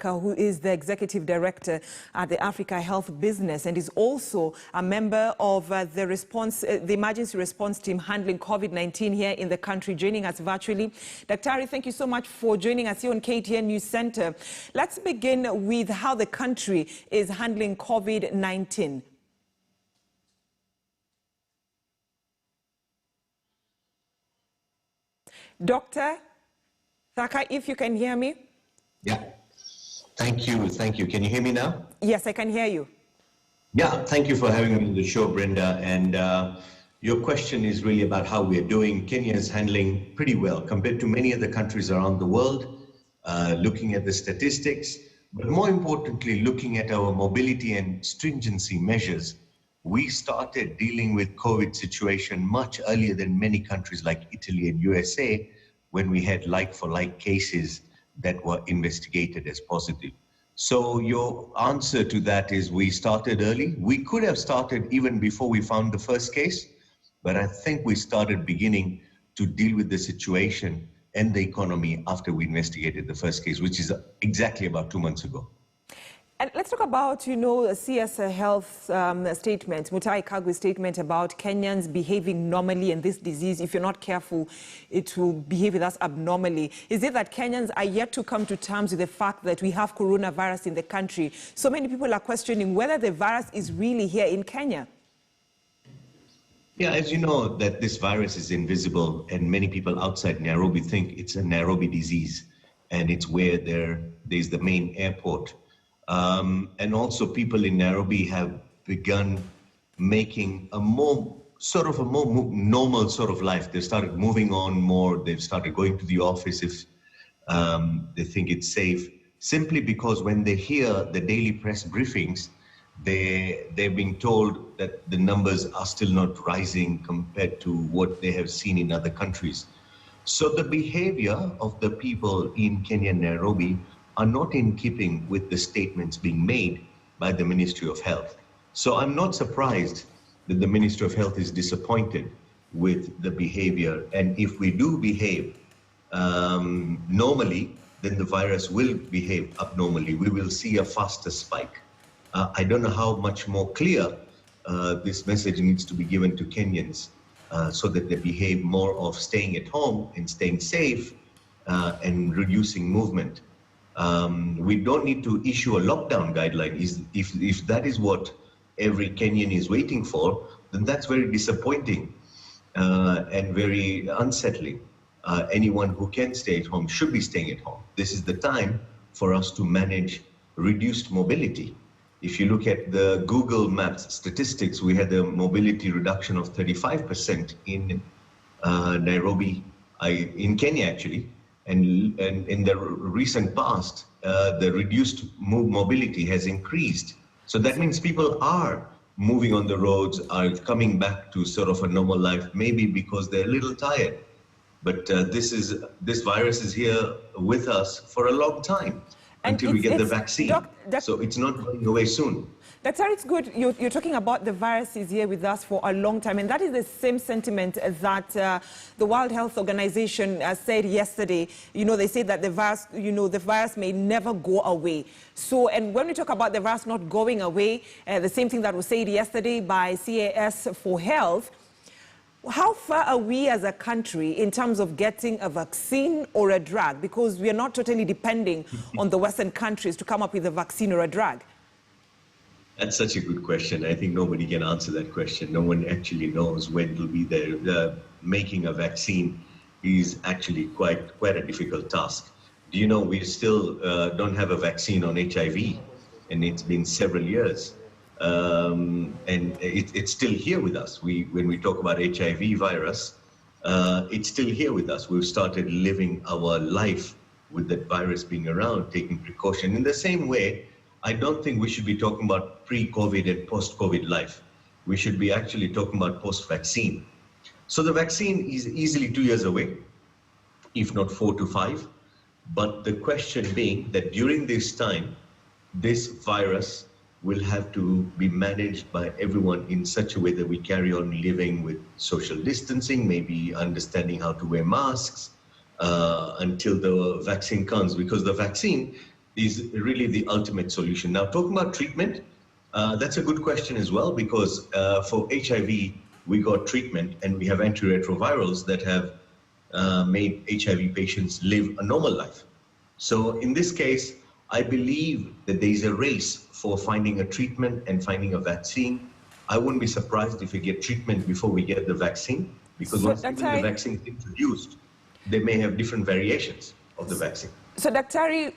Thakker, who is the Executive Director at the Africa Health Business and is also a member of the emergency response team handling COVID-19 here in the country, joining us virtually. Daktari, thank you so much for joining us here on KTN News Center. Let's begin with how the country is handling COVID-19. Dr. Thakker, if you can hear me. Yeah, thank you. Can you hear me now? Yes, I can hear you. Yeah, thank you for having me on the show, Brenda. And your question is really about how we are doing. Kenya is handling pretty well compared to many other countries around the world, looking at the statistics, but more importantly, looking at our mobility and stringency measures. We started dealing with COVID situation much earlier than many countries like Italy and USA, when we had like-for-like cases that were investigated as positive. So your answer to that is we started early. We could have started even before we found the first case, but I think we started beginning to deal with the situation and the economy after we investigated the first case, which is exactly about 2 months ago. And let's talk about, CS Health statement, Mutahi Kagwe's statement about Kenyans behaving normally in this disease. If you're not careful, it will behave with us abnormally. Is it that Kenyans are yet to come to terms with the fact that we have coronavirus in the country? So many people are questioning whether the virus is really here in Kenya. Yeah, as you know, that this virus is invisible, and many people outside Nairobi think it's a Nairobi disease, and it's where there's the main airport. And also people in Nairobi have begun making a more normal sort of life. They've started moving on more. They've started going to the office if they think it's safe, simply because when they hear the daily press briefings, they're being told that the numbers are still not rising compared to what they have seen in other countries. So the behavior of the people in Kenya and Nairobi are not in keeping with the statements being made by the Ministry of Health. So I'm not surprised that the Ministry of Health is disappointed with the behavior. And if we do behave normally, then the virus will behave abnormally. We will see a faster spike. I don't know how much more clear this message needs to be given to Kenyans so that they behave more of staying at home and staying safe and reducing movement. We don't need to issue a lockdown guideline. If that is what every Kenyan is waiting for, then that's very disappointing and very unsettling. Anyone who can stay at home should be staying at home. This is the time for us to manage reduced mobility. If you look at the Google Maps statistics, we had a mobility reduction of 35% in Nairobi, in Kenya actually. And in the recent past, the reduced mobility has increased. So that means people are moving on the roads, are coming back to sort of a normal life, maybe because they're a little tired. But this virus is here with us for a long time until we get the vaccine. So it's not going away soon. That's it's good. You're talking about the virus is here with us for a long time, and that is the same sentiment that the World Health Organization said yesterday. They said that the virus, the virus may never go away. So, and when we talk about the virus not going away, the same thing that was said yesterday by CAS for Health, how far are we as a country in terms of getting a vaccine or a drug? Because we are not totally depending on the Western countries to come up with a vaccine or a drug. That's such a good question. I think nobody can answer that question. No one actually knows when it will be there. Making a vaccine is actually quite a difficult task. Do you know we still don't have a vaccine on HIV, and it's been several years. And it's still here with us. When we talk about HIV virus, it's still here with us. We've started living our life with that virus being around, taking precaution. In the same way, I don't think we should be talking about pre-COVID and post-COVID life. We should be actually talking about post-vaccine. So the vaccine is easily 2 years away, if not 4 to 5. But the question being that during this time, this virus will have to be managed by everyone in such a way that we carry on living with social distancing, maybe understanding how to wear masks until the vaccine comes, because the vaccine is really the ultimate solution. Now, talking about treatment, that's a good question as well, because for HIV, we got treatment and we have antiretrovirals that have made HIV patients live a normal life. So in this case, I believe that there is a race for finding a treatment and finding a vaccine. I wouldn't be surprised if we get treatment before we get the vaccine, because So, once even the vaccine is introduced, they may have different variations of the vaccine. So, Dr.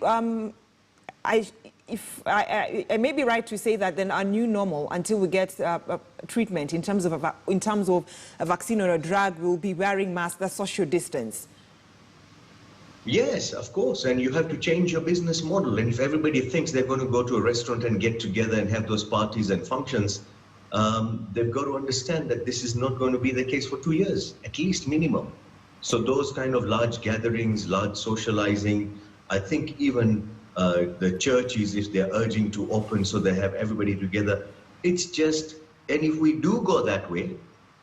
I may be right to say that then our new normal, until we get treatment in terms of a vaccine or a drug, will be wearing masks, the social distance. Yes, of course, and you have to change your business model. And if everybody thinks they're going to go to a restaurant and get together and have those parties and functions, they've got to understand that this is not going to be the case for 2 years, at least minimum. So those kind of large gatherings, large socializing, I think even the churches, if they're urging to open so they have everybody together, it's just, and if we do go that way,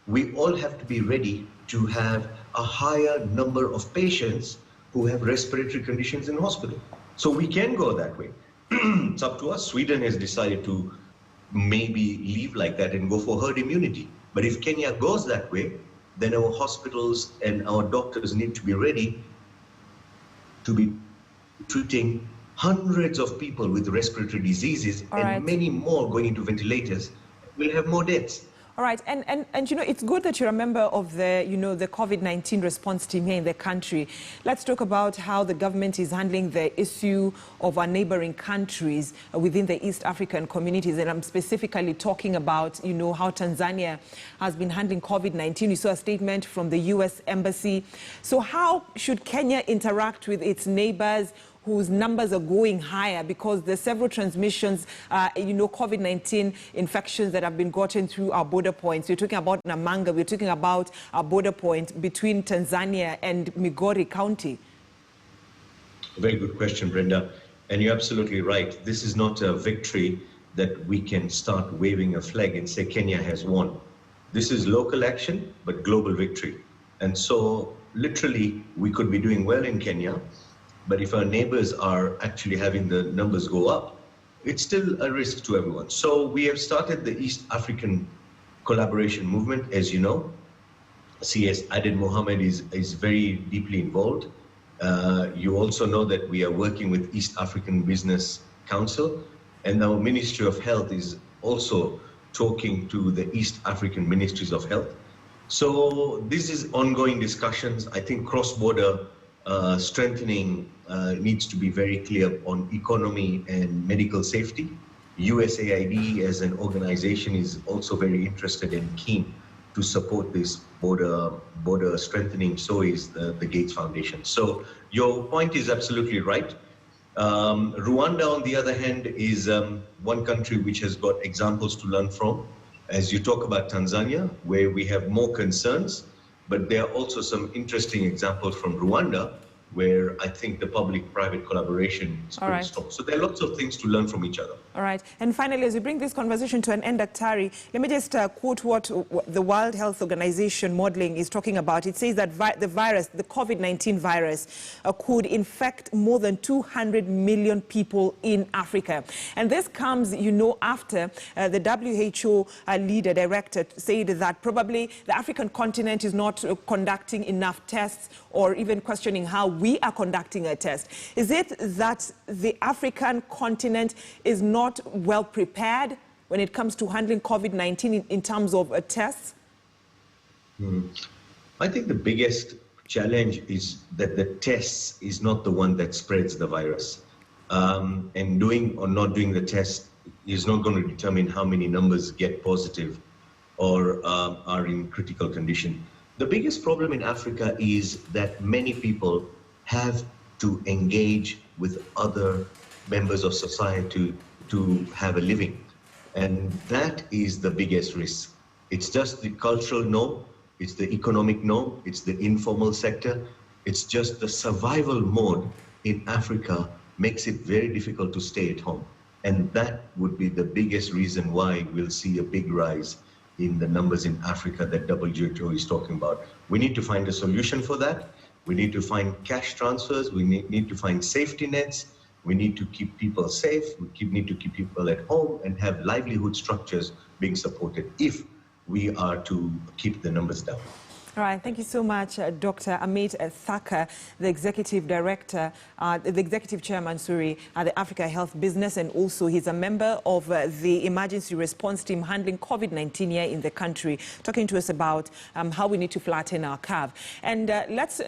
we all have to be ready to have a higher number of patients who have respiratory conditions in hospital. So we can go that way. It's up to us. Sweden has decided to maybe leave like that and go for herd immunity. But if Kenya goes that way, then our hospitals and our doctors need to be ready to be treating hundreds of people with respiratory diseases and many more going into ventilators. We'll have more deaths. All right, and you know, it's good that you're a member of the, you know, the COVID-19 response team here in the country. Let's talk about how the government is handling the issue of our neighboring countries within the East African communities. And I'm specifically talking about, you know, how Tanzania has been handling COVID-19. You saw a statement from the US Embassy. So how should Kenya interact with its neighbors whose numbers are going higher because there's several transmissions, you know, COVID-19 infections that have been gotten through our border points? We're talking about Namanga, we're talking about our border point between Tanzania and Migori County. Very good question, Brenda. And you're absolutely right. This is not a victory that we can start waving a flag and say Kenya has won. This is local action, but global victory. And so literally we could be doing well in Kenya, but if our neighbors are actually having the numbers go up, it's still a risk to everyone. So we have started the East African collaboration movement, as you know. CS Aded Mohammed is very deeply involved. You also know that we are working with East African Business Council, and our Ministry of Health is also talking to the East African Ministries of Health. So this is ongoing discussions. I think cross-border strengthening needs to be very clear on economy and medical safety. USAID as an organization is also very interested and keen to support this border strengthening. So is the Gates Foundation. So your point is absolutely right. Rwanda, on the other hand, is one country which has got examples to learn from. As you talk about Tanzania, where we have more concerns, but there are also some interesting examples from Rwanda, where I think the public-private collaboration is pretty strong. So there are lots of things to learn from each other. All right. And finally, as we bring this conversation to an end, Daktari, let me just quote what the World Health Organization modeling is talking about. It says that the virus, the COVID-19 virus, could infect more than 200 million people in Africa. And this comes, you know, after the WHO director said that probably the African continent is not conducting enough tests, or even questioning how we are conducting a test. Is it that the African continent is not well prepared when it comes to handling COVID-19 in terms of tests? I think the biggest challenge is that the tests is not the one that spreads the virus. And doing or not doing the test is not going to determine how many numbers get positive or are in critical condition. The biggest problem in Africa is that many people have to engage with other members of society to have a living. And that is the biggest risk. It's just the cultural no, it's the economic no, it's the informal sector. It's just the survival mode in Africa makes it very difficult to stay at home. And that would be the biggest reason why we'll see a big rise in the numbers in Africa that WHO is talking about. We need to find a solution for that. We need to find cash transfers. We need to find safety nets. We need to keep people safe. We need to keep people at home and have livelihood structures being supported if we are to keep the numbers down. All right, thank you so much, Dr. Amit Thakker, the Executive Director, the Executive Chairman, at the Africa Health Business, and also he's a member of the emergency response team handling COVID-19 here in the country, talking to us about how we need to flatten our curve. And let's